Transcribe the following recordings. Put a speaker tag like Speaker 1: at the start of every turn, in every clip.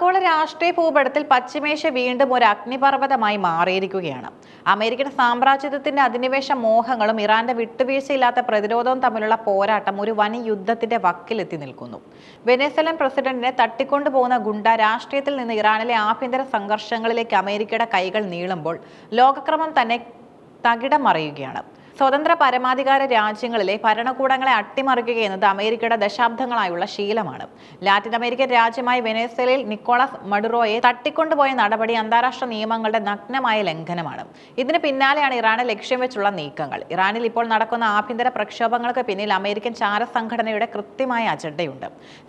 Speaker 1: ആഗോള രാഷ്ട്രീയ ഭൂപടത്തിൽ പശ്ചിമേഷ്യ വീണ്ടും ഒരു അഗ്നിപർവ്വതമായി മാറിയിരിക്കുകയാണ്. അമേരിക്കൻ സാമ്രാജ്യത്വത്തിന്റെ അധിനിവേശ മോഹങ്ങളും ഇറാന്റെ വിട്ടുവീഴ്ചയില്ലാത്ത പ്രതിരോധവും തമ്മിലുള്ള പോരാട്ടം ഒരു വൻ യുദ്ധത്തിന്റെ വക്കിലെത്തി നിൽക്കുന്നു. വെനസ്വേലൻ പ്രസിഡന്റിനെ തട്ടിക്കൊണ്ടുപോകുന്ന ഗുണ്ട രാഷ്ട്രീയത്തിൽ നിന്ന് ഇറാനിലെ ആഭ്യന്തര സംഘർഷങ്ങളിലേക്ക് അമേരിക്കയുടെ കൈകൾ നീളുമ്പോൾ ലോകക്രമം തന്നെ തകിടം മറിയുകയാണ്. സ്വതന്ത്ര പരമാധികാര രാജ്യങ്ങളിലെ ഭരണകൂടങ്ങളെ അട്ടിമറിക്കുക എന്നത് അമേരിക്കയുടെ ദശാബ്ദങ്ങളായുള്ള ശീലമാണ്. ലാറ്റിൻ അമേരിക്കൻ രാജ്യമായ വെനസ്വേലയിൽ നിക്കോളാസ് മഡുറോയെ തട്ടിക്കൊണ്ടുപോയ നടപടി അന്താരാഷ്ട്ര നിയമങ്ങളുടെ നഗ്നമായ ലംഘനമാണ്. ഇതിന് പിന്നാലെയാണ് ഇറാനെ ലക്ഷ്യം വെച്ചുള്ള നീക്കങ്ങൾ. ഇറാനിൽ ഇപ്പോൾ നടക്കുന്ന ആഭ്യന്തര പ്രക്ഷോഭങ്ങൾക്ക് പിന്നിൽ അമേരിക്കൻ ചാരസംഘടനയുടെ കൃത്യമായ അജണ്ടയുണ്ട്.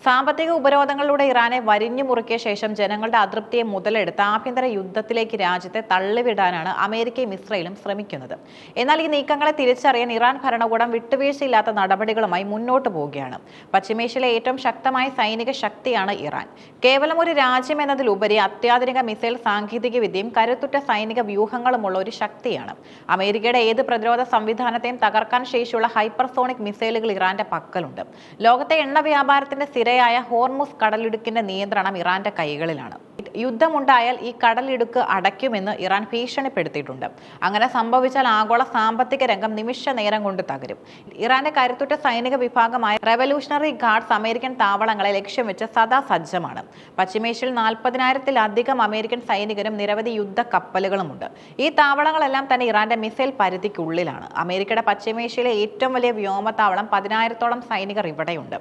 Speaker 1: സാമ്പത്തിക ഉപരോധങ്ങളിലൂടെ ഇറാനെ വരിഞ്ഞു മുറുക്കിയ ശേഷം ജനങ്ങളുടെ അതൃപ്തിയെ മുതലെടുത്ത് ആഭ്യന്തര യുദ്ധത്തിലേക്ക് രാജ്യത്തെ തള്ളിവിടാനാണ് അമേരിക്കയും ഇസ്രയേലും ശ്രമിക്കുന്നത്. എന്നാൽ ഈ നീക്കങ്ങളെ തിരിച്ചറിയാൻ ഇറാൻ ഭരണകൂടം വിട്ടുവീഴ്ചയില്ലാത്ത നടപടികളുമായി മുന്നോട്ട് പോവുകയാണ്. പശ്ചിമേഷ്യയിലെ ഏറ്റവും ശക്തമായ സൈനിക ശക്തിയാണ് ഇറാൻ. കേവലം ഒരു രാജ്യം എന്നതിലുപരി അത്യാധുനിക മിസൈൽ സാങ്കേതിക വിദ്യയും കരുത്തുറ്റ സൈനിക വ്യൂഹങ്ങളുമുള്ള ഒരു ശക്തിയാണ്. അമേരിക്കയുടെ ഏത് പ്രതിരോധ സംവിധാനത്തെയും തകർക്കാൻ ശേഷിയുള്ള ഹൈപ്പർസോണിക് മിസൈലുകൾ ഇറാന്റെ പക്കലുണ്ട്. ലോകത്തെ എണ്ണ വ്യാപാരത്തിന്റെ സിരയായ ഹോർമുസ് കടലിടുക്കിന്റെ നിയന്ത്രണം ഇറാന്റെ കൈകളിലാണ്. യുദ്ധമുണ്ടായാൽ ഈ കടലിടുക്ക് അടയ്ക്കുമെന്ന് ഇറാൻ ഭീഷണിപ്പെടുത്തിയിട്ടുണ്ട്. അങ്ങനെ സംഭവിച്ചാൽ ആഗോള സാമ്പത്തിക രംഗം നിമിഷ നേരം കൊണ്ട് തകരും. ഇറാന്റെ കരുത്തുറ്റ സൈനിക വിഭാഗമായ റെവല്യൂഷണറി ഗാർഡ്സ് അമേരിക്കൻ താവളങ്ങളെ ലക്ഷ്യം വെച്ച് സദാ സജ്ജമാണ്. പശ്ചിമേഷ്യയിൽ 40,000-ത്തിലധികം അമേരിക്കൻ സൈനികരും നിരവധി യുദ്ധ കപ്പലുകളുമുണ്ട്. ഈ താവളങ്ങളെല്ലാം തന്നെ ഇറാന്റെ മിസൈൽ പരിധിക്കുള്ളിലാണ്. അമേരിക്കയുടെ പശ്ചിമേഷ്യയിലെ ഏറ്റവും വലിയ വ്യോമതാവളം 10,000-ത്തോളം സൈനികർ ഇവിടെയുണ്ട്.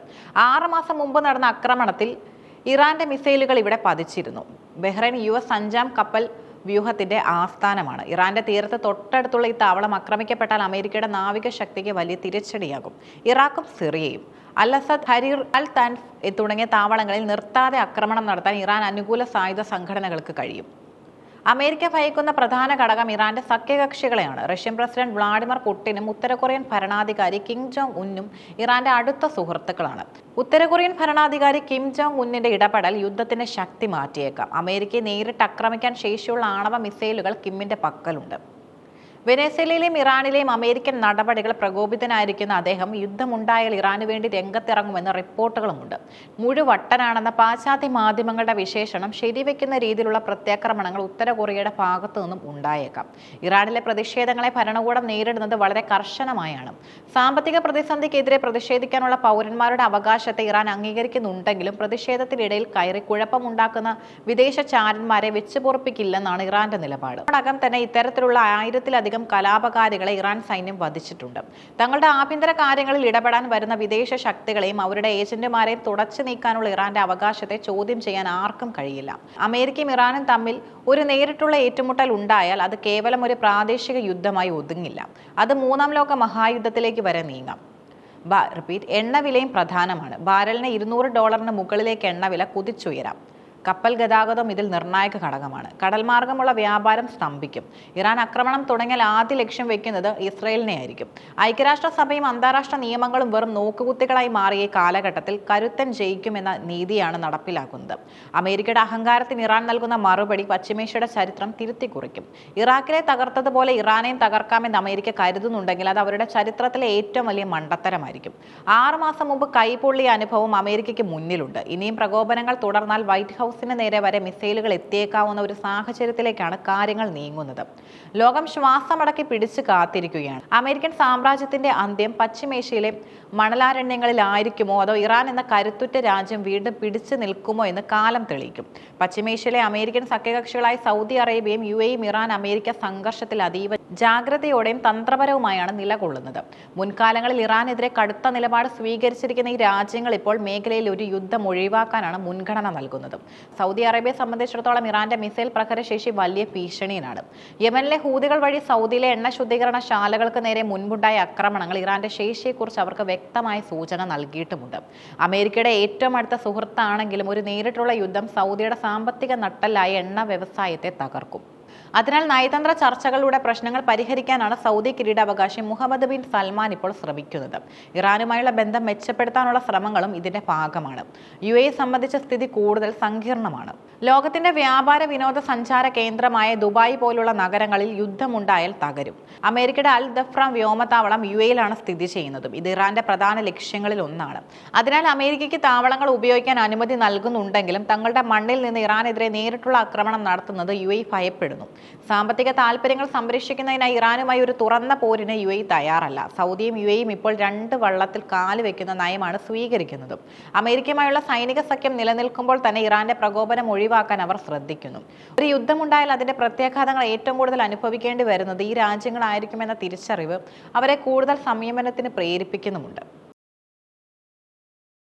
Speaker 1: 6 മാസം മുമ്പ് നടന്ന ആക്രമണത്തിൽ ഇറാന്റെ മിസൈലുകൾ ഇവിടെ പതിച്ചിരുന്നു. ബഹ്റൈൻ US 5-ാം കപ്പൽ വ്യൂഹത്തിന്റെ ആസ്ഥാനമാണ്. ഇറാന്റെ തീരത്ത് തൊട്ടടുത്തുള്ള ഈ താവളം ആക്രമിക്കപ്പെട്ടാൽ അമേരിക്കയുടെ നാവിക ശക്തിക്ക് വലിയ തിരിച്ചടിയാകും. ഇറാഖും സിറിയയും അൽ-അസദ്, ഹരീർ, അൽ തൻഫ് തുടങ്ങിയ താവളങ്ങളിൽ നിർത്താതെ ആക്രമണം നടത്താൻ ഇറാൻ അനുകൂല സായുധ സംഘടനകൾക്ക് കഴിയും. അമേരിക്ക ഭയക്കുന്ന പ്രധാന ഘടകം ഇറാന്റെ സഖ്യകക്ഷികളെയാണ്. റഷ്യൻ പ്രസിഡന്റ് വ്ളാഡിമിർ പുടിനും ഉത്തര കൊറിയൻ ഭരണാധികാരി കിം ജോങ് ഉന്നും ഇറാന്റെ അടുത്ത സുഹൃത്തുക്കളാണ്. ഉത്തര കൊറിയൻ ഭരണാധികാരി കിം ജോങ് ഉന്നിന്റെ ഇടപെടൽ യുദ്ധത്തിന്റെ ശക്തി മാറ്റിയേക്കാം. അമേരിക്കയെ നേരിട്ട് ആക്രമിക്കാൻ ശേഷിയുള്ള ആണവ മിസൈലുകൾ കിമ്മിന്റെ പക്കലുണ്ട്. വെനസ്വേലയിലെയും ഇറാനിലെയും അമേരിക്കൻ നടപടികൾ പ്രകോപിതനായിരിക്കുന്ന അദ്ദേഹം യുദ്ധമുണ്ടായാൽ ഇറാനു വേണ്ടി രംഗത്തിറങ്ങുമെന്ന് റിപ്പോർട്ടുകളുമുണ്ട്. മുഴുവട്ടനാണെന്ന പാശ്ചാത്യ മാധ്യമങ്ങളുടെ വിശേഷണം ശരിവെക്കുന്ന രീതിയിലുള്ള പ്രത്യാക്രമണങ്ങൾ ഉത്തര കൊറിയയുടെ ഭാഗത്തു നിന്നും ഉണ്ടായേക്കാം. ഇറാനിലെ പ്രതിഷേധങ്ങളെ ഭരണകൂടം നേരിടുന്നത് വളരെ കർശനമായാണ്. സാമ്പത്തിക പ്രതിസന്ധിക്കെതിരെ പ്രതിഷേധിക്കാനുള്ള പൗരന്മാരുടെ അവകാശത്തെ ഇറാൻ അംഗീകരിക്കുന്നുണ്ടെങ്കിലും പ്രതിഷേധത്തിനിടയിൽ കയറി കുഴപ്പമുണ്ടാക്കുന്ന വിദേശ ചാരന്മാരെ വെച്ചുപൊറുപ്പിക്കില്ലെന്നാണ് ഇറാന്റെ നിലപാട്. ഇതിനകം തന്നെ ഇത്തരത്തിലുള്ള 1000-ത്തിലധികം കലാപകാരികളെ ഇറാൻ സൈന്യം വധിച്ചിട്ടുണ്ട്. തങ്ങളുടെ ആഭ്യന്തര കാര്യങ്ങളിൽ ഇടപെടാൻ വരുന്ന വിദേശ ശക്തികളെയും അവരുടെ ഏജന്റുമാരെയും തുടച്ചു നീക്കാനുള്ള ഇറാന്റെ അവകാശത്തെ ചോദ്യം ചെയ്യാൻ ആർക്കും കഴിയില്ല. അമേരിക്കയും ഇറാനും തമ്മിൽ ഒരു നേരിട്ടുള്ള ഏറ്റുമുട്ടൽ ഉണ്ടായാൽ അത് കേവലം ഒരു പ്രാദേശിക യുദ്ധമായി ഒതുങ്ങില്ല. അത് 3-ാം ലോക മഹായുദ്ധത്തിലേക്ക് വരെ നീങ്ങാം. എണ്ണവിലയും പ്രധാനമാണ്. ബാരലിന് $200 മുകളിലേക്ക് എണ്ണവില കുതിച്ചുയരാം. കപ്പൽ ഗതാഗതം ഇതിൽ നിർണായക ഘടകമാണ്. കടൽമാർഗമുള്ള വ്യാപാരം സ്തംഭിക്കും. ഇറാൻ ആക്രമണം തുടങ്ങിയാൽ ആദ്യ ലക്ഷ്യം വെക്കുന്നത് ഇസ്രയേലിനെ ആയിരിക്കും. ഐക്യരാഷ്ട്രസഭയും അന്താരാഷ്ട്ര നിയമങ്ങളും വെറും നോക്കുകുത്തികളായി മാറിയ കാലഘട്ടത്തിൽ കരുത്തൻ ജയിക്കുമെന്ന നീതിയാണ് നടപ്പിലാക്കുന്നത്. അമേരിക്കയുടെ അഹങ്കാരത്തിന് ഇറാൻ നൽകുന്ന മറുപടി പശ്ചിമേഷ്യയുടെ ചരിത്രം തിരുത്തിക്കുറിക്കും. ഇറാഖിലെ തകർത്തതുപോലെ ഇറാനെയും തകർക്കാമെന്ന് അമേരിക്ക കരുതുന്നുണ്ടെങ്കിൽ അത് അവരുടെ ചരിത്രത്തിലെ ഏറ്റവും വലിയ മണ്ടത്തരമായിരിക്കും. 6 മാസം മുമ്പ് കൈപൊള്ളിയ അനുഭവം അമേരിക്കയ്ക്ക് മുന്നിലുണ്ട്. ഇനിയും പ്രകോപനങ്ങൾ തുടർന്നാൽ വൈറ്റ് ഹൗസിന് നേരെ വരെ മിസൈലുകൾ എത്തിയേക്കാവുന്ന ഒരു സാഹചര്യത്തിലേക്കാണ് കാര്യങ്ങൾ നീങ്ങുന്നത്. ലോകം ശ്വാസമടക്കി പിടിച്ചു കാത്തിരിക്കുകയാണ്. അമേരിക്കൻ സാമ്രാജ്യത്തിന്റെ അന്ത്യം പശ്ചിമേഷ്യയിലെ മണലാരണ്യങ്ങളിലായിരിക്കുമോ അതോ ഇറാൻ എന്ന കരുത്തുറ്റ രാജ്യം വീണ്ടും പിടിച്ചു നിൽക്കുമോ എന്ന് കാലം തെളിയിക്കും. പശ്ചിമേഷ്യയിലെ അമേരിക്കൻ സഖ്യകക്ഷികളായ സൗദി അറേബ്യയും UAEയും ഇറാൻ അമേരിക്ക സംഘർഷത്തിൽ അതീവ ജാഗ്രതയോടെയും തന്ത്രപരവുമായാണ് നിലകൊള്ളുന്നത്. മുൻകാലങ്ങളിൽ ഇറാനെതിരെ കടുത്ത നിലപാട് സ്വീകരിച്ചിരിക്കുന്ന ഈ രാജ്യങ്ങൾ ഇപ്പോൾ മേഖലയിൽ ഒരു യുദ്ധം ഒഴിവാക്കാനാണ് മുൻഗണന നൽകുന്നത്. സൗദി അറേബ്യയെ സംബന്ധിച്ചിടത്തോളം ഇറാന്റെ മിസൈൽ പ്രഹരശേഷി വലിയ ഭീഷണിയാണ്. യമനിലെ ഹൂതികൾ വഴി സൗദിയിലെ എണ്ണ ശുദ്ധീകരണ ശാലകൾക്ക് നേരെ മുൻപുണ്ടായ ആക്രമണങ്ങൾ ഇറാന്റെ ശേഷിയെക്കുറിച്ച് അവർക്ക് വ്യക്തമായ സൂചന നൽകിയിട്ടുമുണ്ട്. അമേരിക്കയുടെ ഏറ്റവും അടുത്ത സുഹൃത്താണെങ്കിലും ഒരു നേരിട്ടുള്ള യുദ്ധം സൗദിയുടെ സാമ്പത്തിക നട്ടെല്ലായ എണ്ണ വ്യവസായത്തെ തകർക്കും. അതിനാൽ നയതന്ത്ര ചർച്ചകളിലൂടെ പ്രശ്നങ്ങൾ പരിഹരിക്കാനാണ് സൗദി കിരീടാവകാശി മുഹമ്മദ് ബിൻ സൽമാൻ ഇപ്പോൾ ശ്രമിക്കുന്നത്. ഇറാനുമായുള്ള ബന്ധം മെച്ചപ്പെടുത്താനുള്ള ശ്രമങ്ങളും ഇതിന്റെ ഭാഗമാണ്. UAE സംബന്ധിച്ച സ്ഥിതി കൂടുതൽ സങ്കീർണമാണ്. ലോകത്തിന്റെ വ്യാപാര വിനോദസഞ്ചാര കേന്ദ്രമായ ദുബായ് പോലുള്ള നഗരങ്ങളിൽ യുദ്ധമുണ്ടായാൽ തകരും. അമേരിക്കയുടെ അൽ ദഫ്ര വ്യോമതാവളം UAE-യിലാണ് സ്ഥിതി ചെയ്യുന്നതും. ഇത് ഇറാന്റെ പ്രധാന ലക്ഷ്യങ്ങളിൽ ഒന്നാണ്. അതിനാൽ അമേരിക്കയ്ക്ക് താവളങ്ങൾ ഉപയോഗിക്കാൻ അനുമതി നൽകുന്നുണ്ടെങ്കിലും തങ്ങളുടെ മണ്ണിൽ നിന്ന് ഇറാനെതിരെ നേരിട്ടുള്ള ആക്രമണം നടത്തുന്നത് UAE ഭയപ്പെടുന്നു. സാമ്പത്തിക താൽപര്യങ്ങൾ സംരക്ഷിക്കുന്നതിനായി ഇറാനുമായി ഒരു തുറന്ന പോരിന് UAE തയ്യാറല്ല. സൗദിയും UAE-യും ഇപ്പോൾ രണ്ട് വള്ളത്തിൽ കാല് വെക്കുന്ന നയമാണ് സ്വീകരിക്കുന്നത്. അമേരിക്കയുമായുള്ള സൈനിക സഖ്യം നിലനിൽക്കുമ്പോൾ തന്നെ ഇറാന്റെ പ്രകോപനം ഒഴിവാക്കാൻ അവർ ശ്രദ്ധിക്കുന്നു. ഒരു യുദ്ധമുണ്ടായാൽ അതിന്റെ പ്രത്യാഘാതങ്ങൾ ഏറ്റവും കൂടുതൽ അനുഭവിക്കേണ്ടി വരുന്നത് ഈ രാജ്യങ്ങളായിരിക്കുമെന്ന തിരിച്ചറിവ് അവരെ കൂടുതൽ സംയമനത്തിന് പ്രേരിപ്പിക്കുന്നുമുണ്ട്.